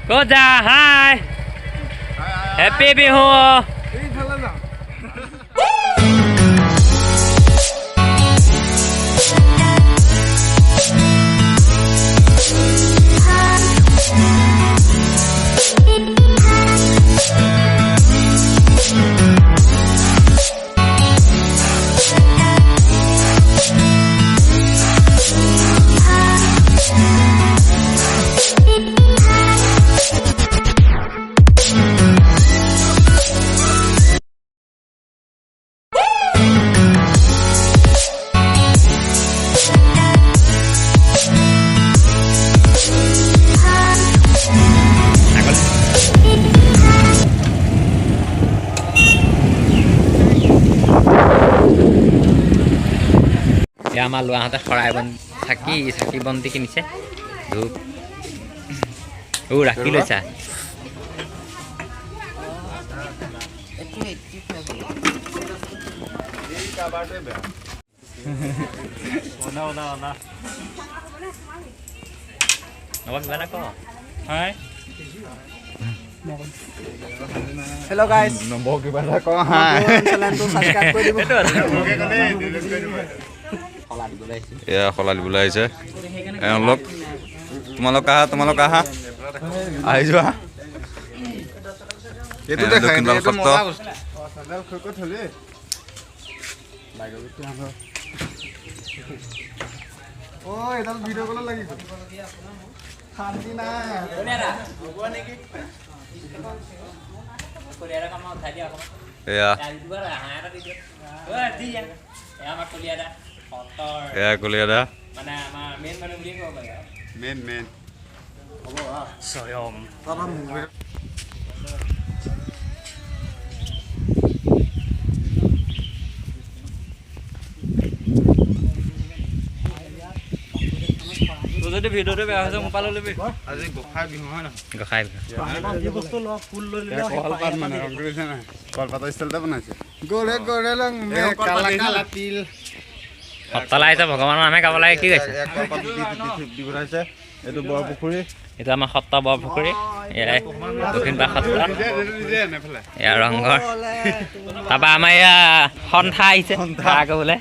Koja, hi. Happy Bihu. আমাৰ লোৱাহঁতে শৰাই চাকি বন্তি কিনিছে ধূপ ৰাখি লৈছা Hello guys. খলা দিবলৈ আহিছে এওঁলোক তোমালোক আহা আহি যোৱা দক্ষিণপাল সত্ৰ এয়া কলিয়াদা মানে আমাৰ মেইন মানুহ বুলি ক'ব পাৰি মেইন স্বয়ং যদি ভিডিঅ'টো বেয়া হৈছে মোবাইল ল'বি আজি গোসাঁই বিহু হয় নহয় গোসাঁই বিহু কলপাতৰ ষ্টাইলতে বনাইছে সপ্তাহ লাগিছে ভগৱানৰ নামে গাব লাগে কি কৈছে এইটো বৰপুখুৰী এইটো আমাৰ সত্ৰ বৰপুখুৰী এয়াই দক্ষিণপাল সত্ৰ এয়া ৰংঘৰ তাৰপৰা আমাৰ এয়া সন্থা আহিছে বোলে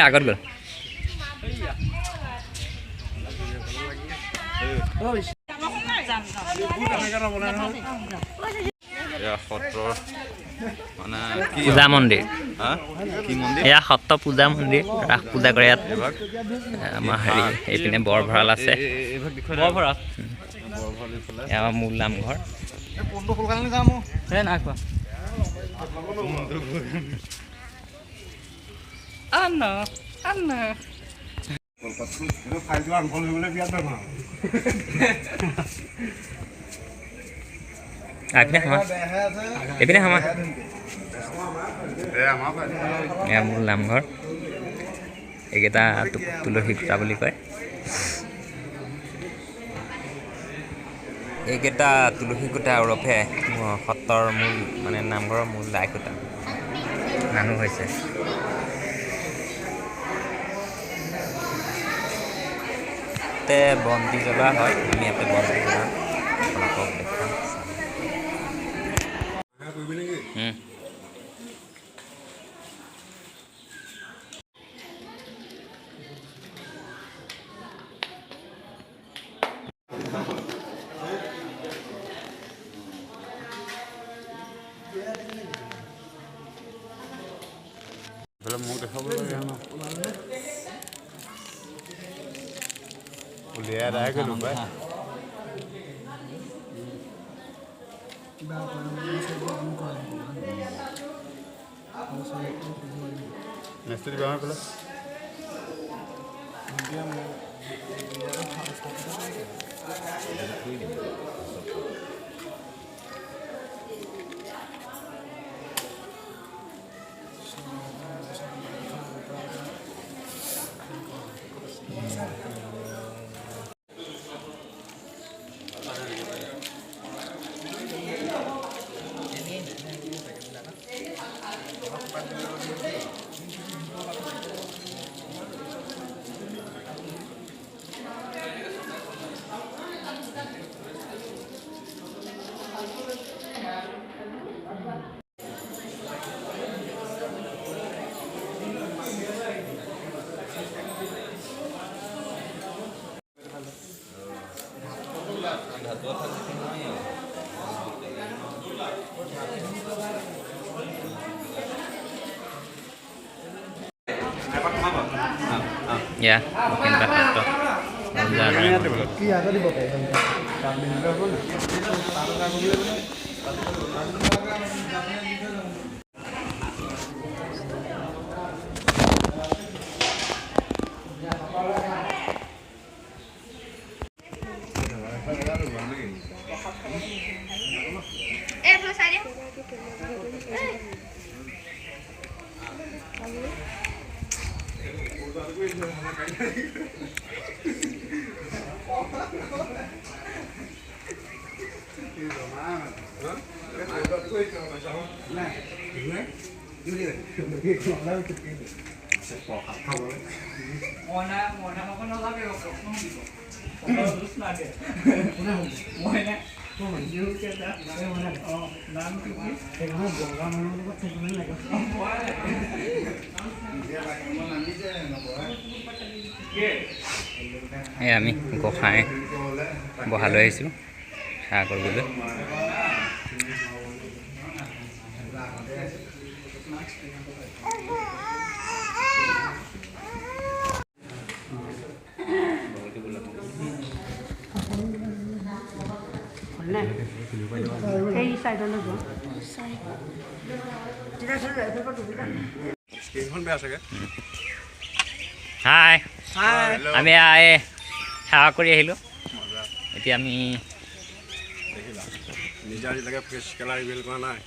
আগত গ'ল সত্ৰৰ মানে পূজা মন্দিৰ কি মন্দিৰ এয়া সত্ৰ পূজা মন্দিৰ ৰাস পূজা কৰে ইয়াত আমাৰ হেৰি এইপিনে বৰ ভঁৰাল আছে বৰ ভঁৰাল এয়া আমাৰ মূল নামঘৰ নাই খোৱা এইপিনে সমা এয়া মূল নামঘৰ এইকেইটা তুলসী খুঁটা বুলি কয় এইকেইটা তুলসী খুঁটা ওৰফে সত্ৰৰ মূল মানে নামঘৰৰ মূল লাই খুঁটা মানুহ হৈছে ইয়াতে বন্তি জ্বলোৱা হয় আমি ইয়াতে বন্তি জ্বলাওঁ আপোনালোকক দেখাম মোক দেখাব লাগে উলিয়াই আদায় কৰিলোঁ পাই নেক্সট দিবা পেলা Ya, mungkin bakal কি আগত দিব কাম দিন হ'ব না আমি গোসাঁই বহালৈ আহিছোঁ সেৱা কৰিবলৈ হাই আমি সেৱা কৰি আহিলোঁ এতিয়া আমি নিজা আজিলৈকে ফেচ কালাৰ ইমেইল কৰা নাই